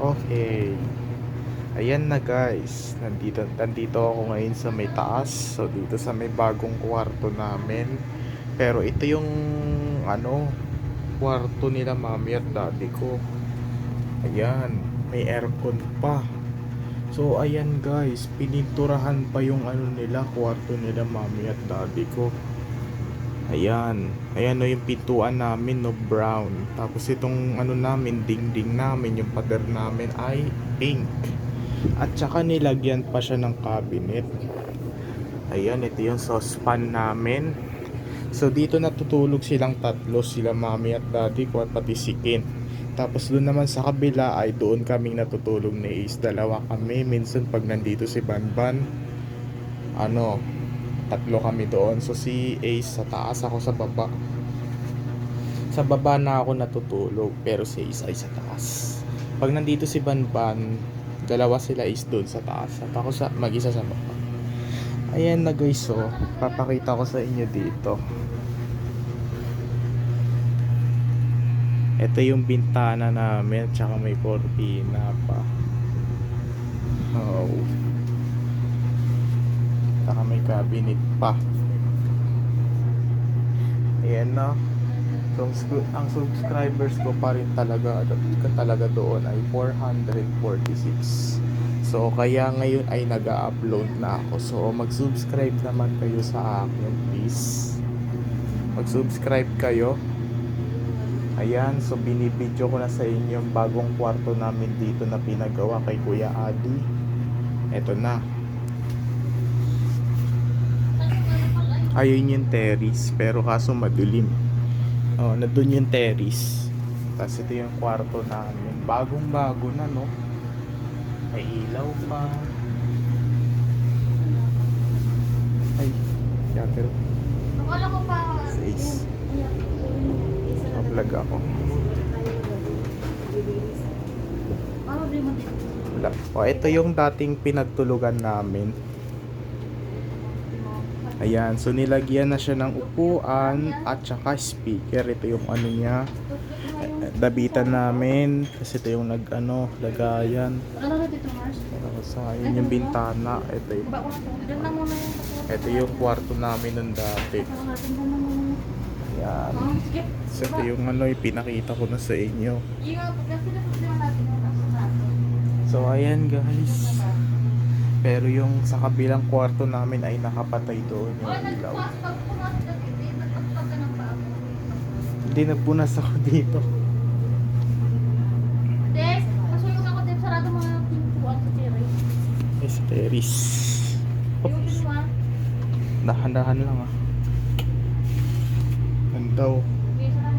Okay. Ayan na guys. Nandito ako ngayon sa may taas. So dito sa may bagong kwarto namin. Pero ito yung kwarto nila mami at daddy ko. Ayan, may aircon pa. So ayan guys, pininturahan pa yung nila, kwarto nila mami at daddy ko. Ayan o yung pintuan namin no, brown. Tapos itong namin, dingding namin, yung pader namin ay pink. At saka nilagyan pa siya ng cabinet. Ayan, ito yung saucepan namin. So dito natutulog silang tatlo, sila mami at daddy ko at pati si Ken. Tapos doon naman sa kabila ay doon kaming natutulog ni Ace. Dalawa kami, minsan pag nandito si Banban, tatlo kami doon. So si Ace sa taas, ako sa baba. Sa baba na ako natutulog, pero si Ace ay sa taas. Pag nandito si Banban, dalawa sila is doon sa taas at ako mag-isa sa baba. Ayan na guys, so papakita ko sa inyo dito. Ito yung bintana namin at saka may cortina pa. Oh. Saka may cabinet pa. Ayan na. So, ang subscribers ko pa rin talaga doon ay 446. So kaya ngayon ay nag-upload na ako. So mag-subscribe naman kayo sa akin, please. Mag-subscribe kayo. Ayan, so binibidyo ko na sa inyo yung bagong kwarto namin dito na pinagawa kay Kuya Adi. Eto na. Ayun yung terrace, pero kaso madilim. Oh, na doon yung terrace. Tapos ito yung kwarto namin. Bagong-bago na, no? May ilaw pa. Ay, pero Wala ko pa. face. Vlog ako. Wala. O, ito yung dating pinagtulugan namin. Ayan, so nilagyan na siya ng upuan at saka speaker. Ito yung niya, dabitan namin. Kasi ito yung lagayan. Tapos yun yung bintana. Ito yung kwarto namin nung dati. Ayan. So ito yung pinakita ko na sa inyo. So ayan guys. Pero yung sa kabilang kwarto namin ay nakapatay doon yung ilaw. Hindi, nagpunas ako dito. Des, pasuyog ako din sarado mga pintuan sa terrace. Yes, terrace. Oops. Dahan-dahan lang ah. Daw.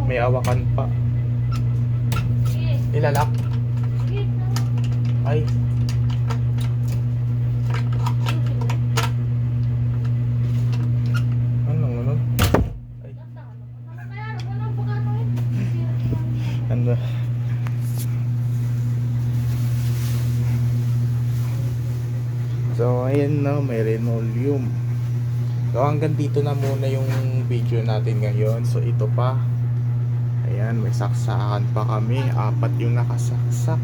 May awakan pa. Ilalak. Ay. Ano? Ay. Ano? So, ayan na, may linoleum. So hanggang dito na muna yung video natin ngayon. So ito pa. Ayan, may saksakan pa kami. 4 yung nakasaksak.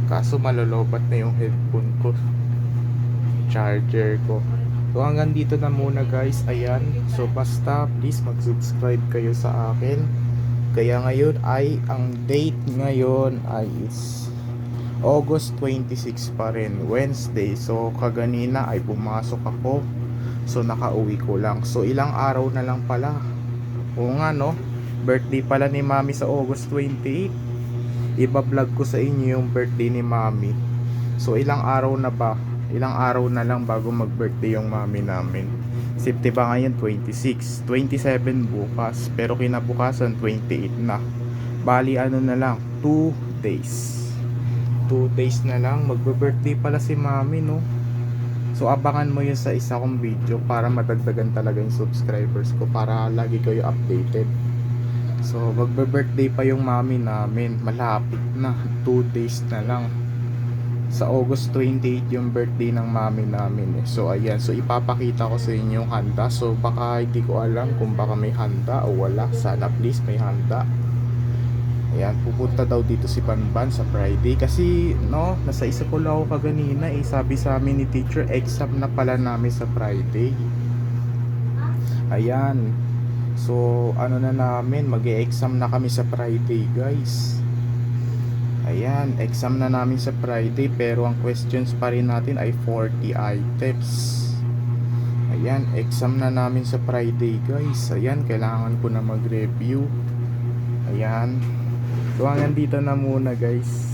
Kaso malolobat na yung headphone ko. Charger ko. So hanggang dito na muna guys. Ayan. So basta please mag-subscribe kayo sa akin. Kaya ngayon ay, ang date ngayon ay is August 26 pa rin, Wednesday. So kaganina ay pumasok ako. So nakauwi ko lang. So ilang araw na lang pala. Oo nga no, birthday pala ni Mami sa August 28. Iba-vlog ko sa inyo yung birthday ni Mami. So ilang araw na ba? Ilang araw na lang bago mag-birthday yung Mami namin. September ngayon 26, 27 bukas. Pero kinabukasan 28 na. Bali na lang, 2 days. 2 days na lang, magbe-birthday pala si Mami, no? So abangan mo yun sa isa kong video para madagdagan talaga yung subscribers ko, para lagi kayo updated. So magbe-birthday pa yung Mami namin, malapit na, 2 days na lang. Sa August 28 yung birthday ng Mami namin eh. So ayan, so ipapakita ko sa inyo yung handa. So baka hindi ko alam kung baka may handa o wala. Sana please may handa. Ayan, pupunta daw dito si Banban sa Friday. Kasi, no, nasa isip ko lang ako kaganina eh. Sabi sa amin ni teacher, exam na pala namin sa Friday. Ayan. So, ano na namin, mag-e-exam na kami sa Friday, guys. Ayan, exam na namin sa Friday. Pero ang questions pa rin natin ay 40 items. Ayan, exam na namin sa Friday, guys. Ayan, kailangan ko na mag-review. Ayan. So hanggang dito na muna guys.